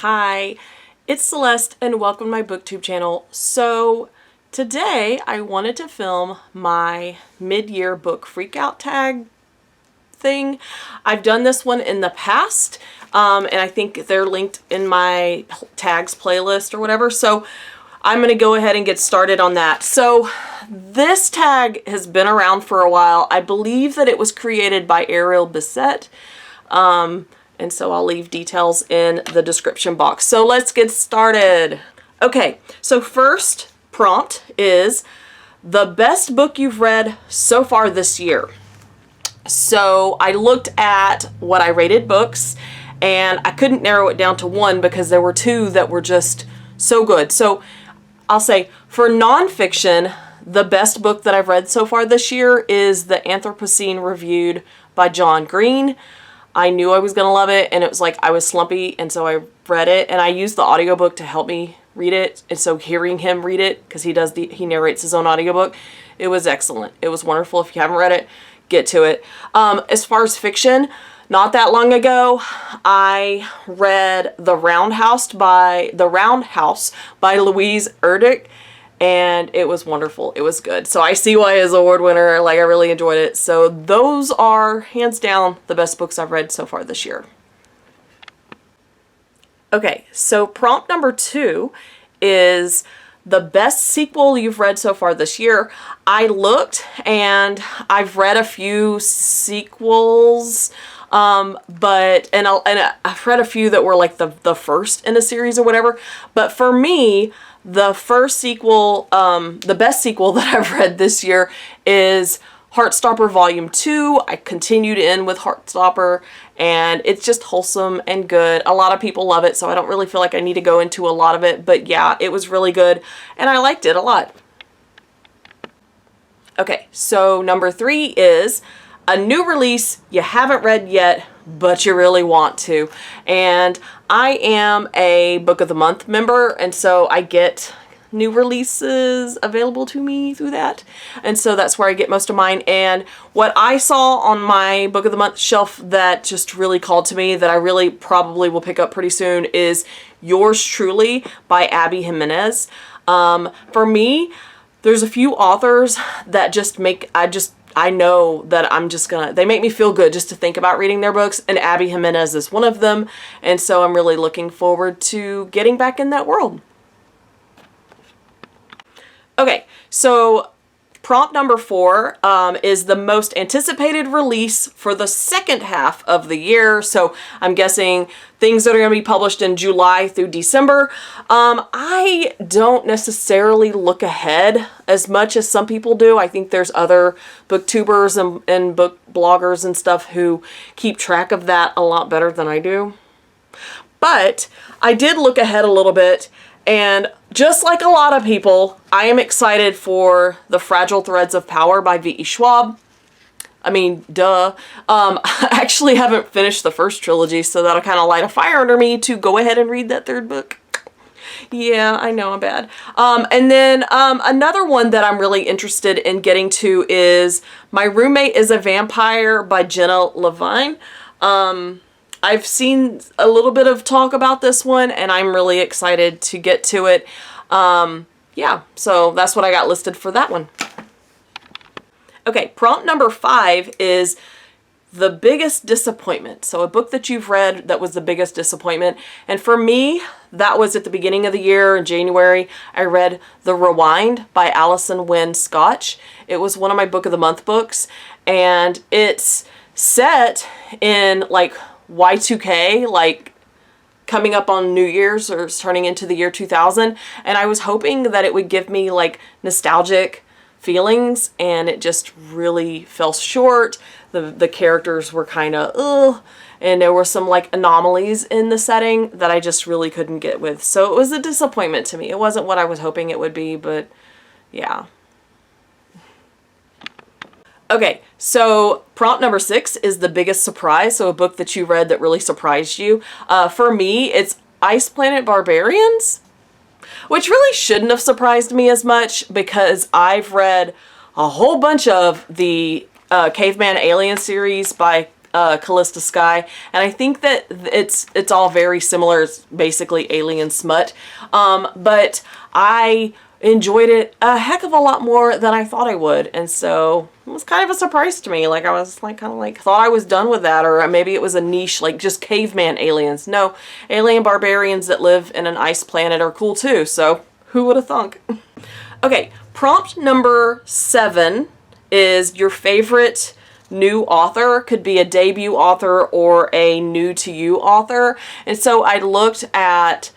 Hi, it's Celeste and welcome to my booktube channel. So today I wanted to film my mid-year book freakout tag thing. I've done this one in the past and I think they're linked in my tags playlist or whatever. So I'm going to go ahead and get started on that. So this tag has been around for a while. I believe that it was created by Ariel Bissett. And so I'll leave details in the description box. So let's get started. Okay, so first prompt is the best book you've read so far this year. So I looked at what I rated books and I couldn't narrow it down to one because there were two that were just so good. So I'll say for nonfiction, the best book that I've read so far this year is The Anthropocene Reviewed by John Green. I knew I was going to love it, and it was like I was slumpy, and so I read it, and I used the audiobook to help me read it, and so hearing him read it, because he narrates his own audiobook, it was excellent. It was wonderful. If you haven't read it, get to it. As far as fiction, not that long ago, I read The Roundhouse by Louise Erdrich, and it was wonderful. It was good. So I see why he's an award winner. Like, I really enjoyed it. So those are hands down the best books I've read so far this year. Okay, so prompt number 2 is the best sequel you've read so far this year. I looked and I've read a few sequels, but I've read a few that were like the first in a series or whatever. But for me, the first sequel, the best sequel that I've read this year is Heartstopper Volume 2. I continued in with Heartstopper, and it's just wholesome and good. A lot of people love it, so I don't really feel like I need to go into a lot of it, but yeah, it was really good, and I liked it a lot. Okay, so number 3 is a new release you haven't read yet, but you really want to. And I am a Book of the Month member, and so I get new releases available to me through that. And so that's where I get most of mine. And what I saw on my Book of the Month shelf that just really called to me that I really probably will pick up pretty soon is Yours Truly by Abby Jimenez. For me, there's a few authors that just I know that they make me feel good just to think about reading their books, and Abby Jimenez is one of them, and so I'm really looking forward to getting back in that world. Okay, so prompt number 4 is the most anticipated release for the second half of the year. So I'm guessing things that are going to be published in July through December. I don't necessarily look ahead as much as some people do. I think there's other booktubers and book bloggers and stuff who keep track of that a lot better than I do. But I did look ahead a little bit, and just like a lot of people, I am excited for The Fragile Threads of Power by V.E. Schwab. I mean, duh. I actually haven't finished the first trilogy, so that'll kind of light a fire under me to go ahead and read that third book. Yeah, I know, I'm bad. And then another one that I'm really interested in getting to is My Roommate is a Vampire by Jenna Levine. I've seen a little bit of talk about this one, and I'm really excited to get to it. Yeah, so that's what I got listed for that one. Okay, prompt number 5 is the biggest disappointment. So a book that you've read that was the biggest disappointment. And for me, that was at the beginning of the year in January. I read The Rewind by Alison Wynne Scotch. It was one of my Book of the Month books, and it's set in like Y2K, like coming up on New Year's or turning into the year 2000, and I was hoping that it would give me like nostalgic feelings, and it just really fell short. The characters were kind of ugh, and there were some like anomalies in the setting that I just really couldn't get with. So it was a disappointment to me. It wasn't what I was hoping it would be, but yeah. Okay, so prompt number 6 is the biggest surprise. So a book that you read that really surprised you. For me, it's Ice Planet Barbarians, which really shouldn't have surprised me as much because I've read a whole bunch of the Caveman Alien series by Callista Sky, and I think that it's all very similar. It's basically alien smut, but I enjoyed it a heck of a lot more than I thought I would, and so it was kind of a surprise to me. Like, I was like, kind of like, thought I was done with that, or maybe it was a niche, like just caveman aliens. No, alien barbarians that live in an ice planet are cool too, so who would have thunk? Okay, prompt number 7 is your favorite new author. Could be a debut author or a new to you author. And so I looked at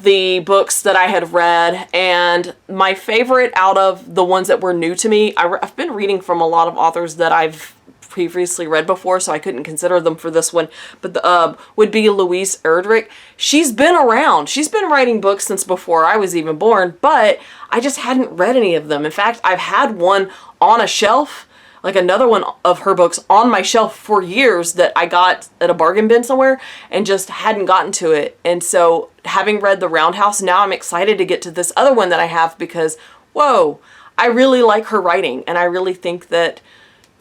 the books that I had read, and my favorite out of the ones that were new to me, I've been reading from a lot of authors that I've previously read before, so I couldn't consider them for this one, but would be Louise Erdrich. She's been around. She's been writing books since before I was even born, but I just hadn't read any of them. In fact, I've had one on a shelf, like another one of her books on my shelf for years that I got at a bargain bin somewhere and just hadn't gotten to it. And so having read The Roundhouse, now I'm excited to get to this other one that I have because, whoa, I really like her writing, and I really think that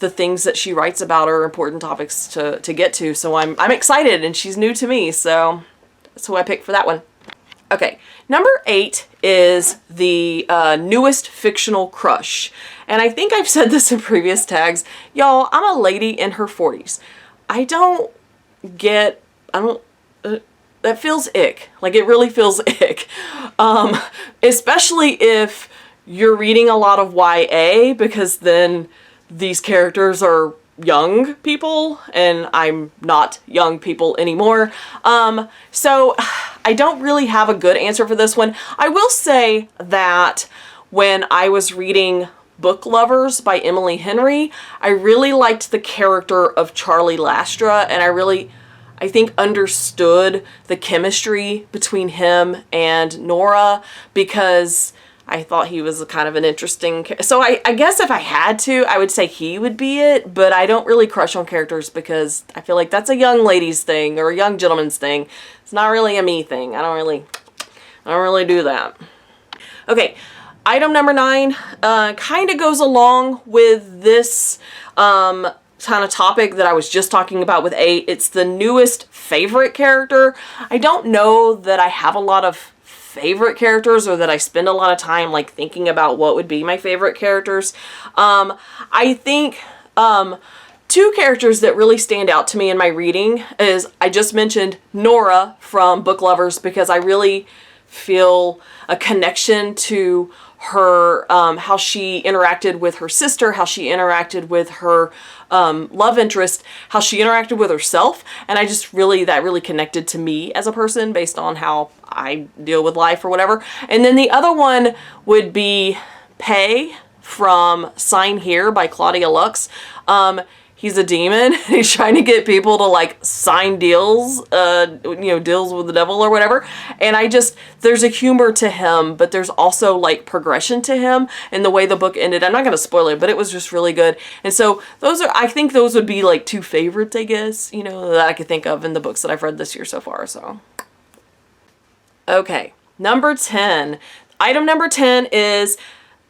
the things that she writes about are important topics to get to. So I'm excited, and she's new to me, so that's who I picked for that one. Okay, number 8 is the newest fictional crush. And I think I've said this in previous tags. Y'all, I'm a lady in her 40s. That feels ick. Like, it really feels ick. Especially if you're reading a lot of YA, because then these characters are young people, and I'm not young people anymore. So I don't really have a good answer for this one. I will say that when I was reading Book Lovers by Emily Henry, I really liked the character of Charlie Lastra, and I think understood the chemistry between him and Nora, because I thought he was kind of an interesting so I guess if I had to, I would say he would be it, but I don't really crush on characters because I feel like that's a young lady's thing or a young gentleman's thing. It's not really a me thing. I don't really do that. Okay, item number 9 kind of goes along with this kind of topic that I was just talking about with 8. It's the newest favorite character. I don't know that I have a lot of favorite characters or that I spend a lot of time like thinking about what would be my favorite characters. I think 2 characters that really stand out to me in my reading is, I just mentioned Nora from Book Lovers, because I really feel a connection to her, how she interacted with her sister, how she interacted with her love interest, how she interacted with herself, and I just that really connected to me as a person based on how I deal with life or whatever. And then the other one would be Pei from Sign Here by Claudia Lux. He's a demon. He's trying to get people to like sign deals, deals with the devil or whatever. And there's a humor to him, but there's also like progression to him and the way the book ended. I'm not going to spoil it, but it was just really good. And so I think those would be like 2 favorites, I guess, that I could think of in the books that I've read this year so far. So, okay, number 10. Item number 10 is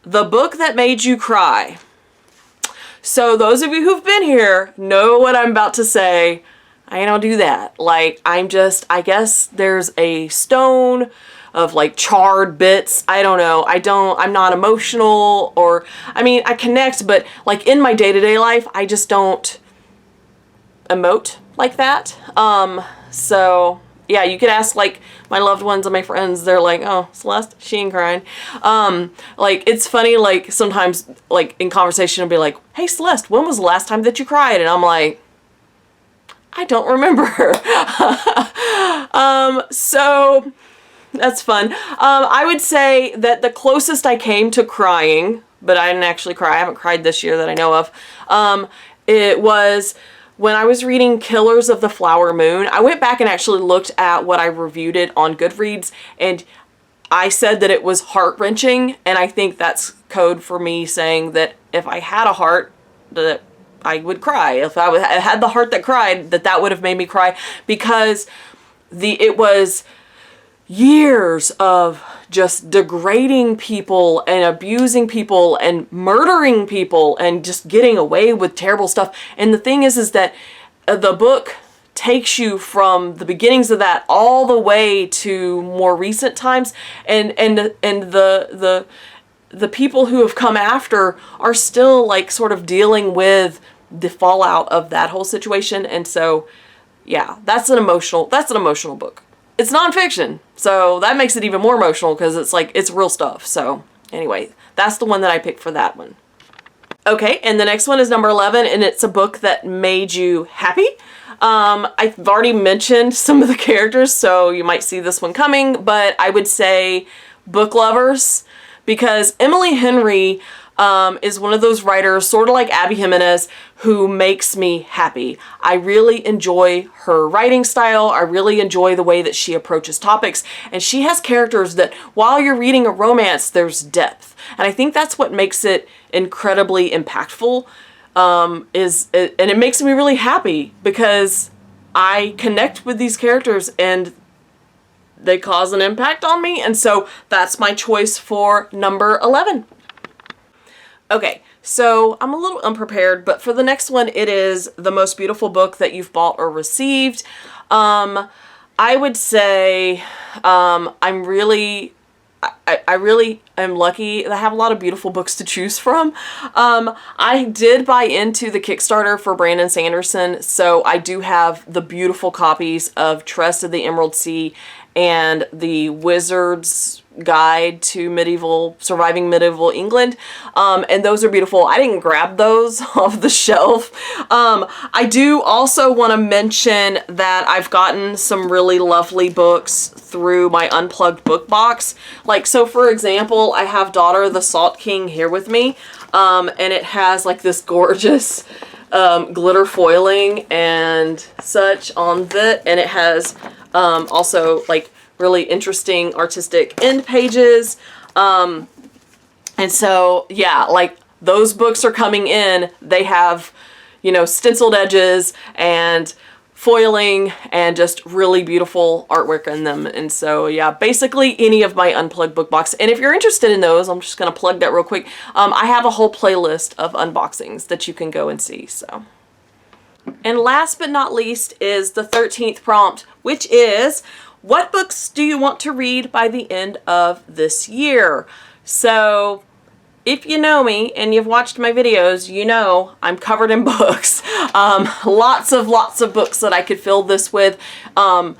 the book that made you cry. So those of you who've been here know what I'm about to say. I don't do that. Like, I guess there's a stone of like charred bits. I don't know. I'm not emotional, or, I connect, but like in my day-to-day life, I just don't emote like that. So yeah, you could ask like my loved ones and my friends, they're like, oh, Celeste, she ain't crying. Like, it's funny, like sometimes like in conversation I'll be like, hey Celeste, when was the last time that you cried? And I'm like, I don't remember. So that's fun. I would say that the closest I came to crying, but I didn't actually cry, I haven't cried this year that I know of, it was when I was reading Killers of the Flower Moon. I went back and actually looked at what I reviewed it on Goodreads, and I said that it was heart-wrenching, and I think that's code for me saying that if I had a heart, that I would cry. If I had the heart that cried, that would have made me cry, because it was years of just degrading people and abusing people and murdering people and just getting away with terrible stuff. And the thing is that the book takes you from the beginnings of that all the way to more recent times, and the people who have come after are still like sort of dealing with the fallout of that whole situation. And so yeah, that's an emotional book. It's nonfiction, so that makes it even more emotional because it's like, it's real stuff. So anyway, that's the one that I picked for that one. Okay, and the next one is number 11, and it's a book that made you happy. I've already mentioned some of the characters, so you might see this one coming, but I would say Book Lovers, because Emily Henry is one of those writers, sort of like Abby Jimenez, who makes me happy. I really enjoy her writing style. I really enjoy the way that she approaches topics. And she has characters that, while you're reading a romance, there's depth. And I think that's what makes it incredibly impactful, and it makes me really happy because I connect with these characters and they cause an impact on me. And so that's my choice for number 11. Okay, so I'm a little unprepared, but for the next one, it is the most beautiful book that you've bought or received. I would say I really am lucky that I have a lot of beautiful books to choose from. I did buy into the Kickstarter for Brandon Sanderson, so I do have the beautiful copies of Trust of the Emerald Sea and the Wizard's Guide to Surviving Medieval England, and those are beautiful. I didn't grab those off the shelf. I do also want to mention that I've gotten some really lovely books through my Unplugged book box. Like, so for example, I have Daughter of the Salt King here with me, and it has like this gorgeous glitter foiling and such on it, and it has also like really interesting artistic end pages. And so, yeah, like those books are coming in. They have, you know, stenciled edges and foiling and just really beautiful artwork in them. And so, yeah, basically any of my Unplugged book box. And if you're interested in those, I'm just going to plug that real quick. I have a whole playlist of unboxings that you can go and see. So, and last but not least is the 13th prompt, which is, what books do you want to read by the end of this year? So if you know me and you've watched my videos, you know I'm covered in books. Lots of books that I could fill this with. And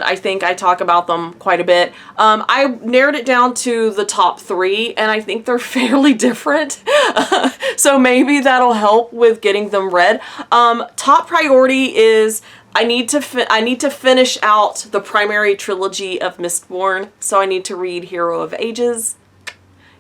I think I talk about them quite a bit. I narrowed it down to the top 3, and I think they're fairly different. So maybe that'll help with getting them read. Top priority is I need to finish out the primary trilogy of Mistborn, so I need to read Hero of Ages.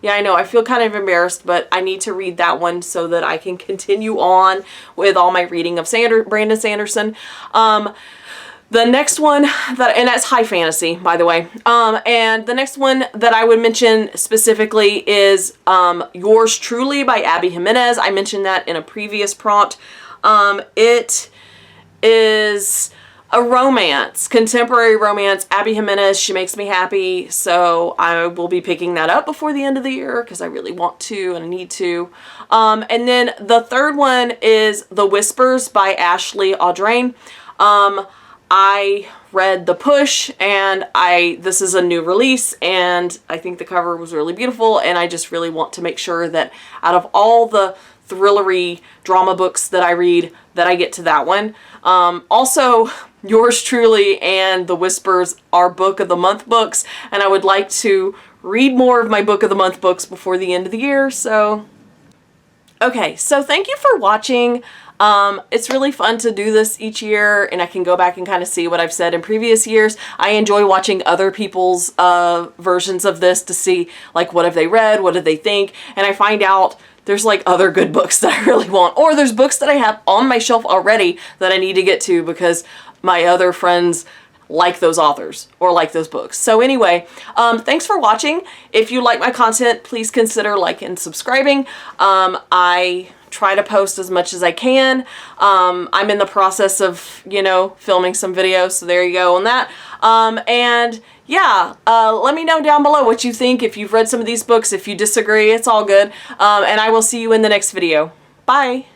Yeah, I know, I feel kind of embarrassed, but I need to read that one so that I can continue on with all my reading of Brandon Sanderson. The next one, and that's high fantasy, by the way. And the next one that I would mention specifically is Yours Truly by Abby Jimenez. I mentioned that in a previous prompt. It is a romance, contemporary romance. Abby Jimenez, she makes me happy, so I will be picking that up before the end of the year because I really want to and I need to. And then the third one is The Whispers by Ashley Audrain. I read The Push, and this is a new release, and I think the cover was really beautiful, and I just really want to make sure that out of all the thrillery drama books that I read, that I get to that one. Also, Yours Truly and The Whispers are Book of the Month books, and I would like to read more of my Book of the Month books before the end of the year, so... Okay, so thank you for watching. It's really fun to do this each year, and I can go back and kind of see what I've said in previous years. I enjoy watching other people's versions of this to see, like, what have they read, what did they think, and I find out there's like other good books that I really want, or there's books that I have on my shelf already that I need to get to because my other friends like those authors or like those books. So anyway, thanks for watching. If you like my content, please consider liking and subscribing. I try to post as much as I can. I'm in the process of, you know, filming some videos, so there you go on that. And yeah, let me know down below what you think, if you've read some of these books, if you disagree, it's all good. And I will see you in the next video. Bye.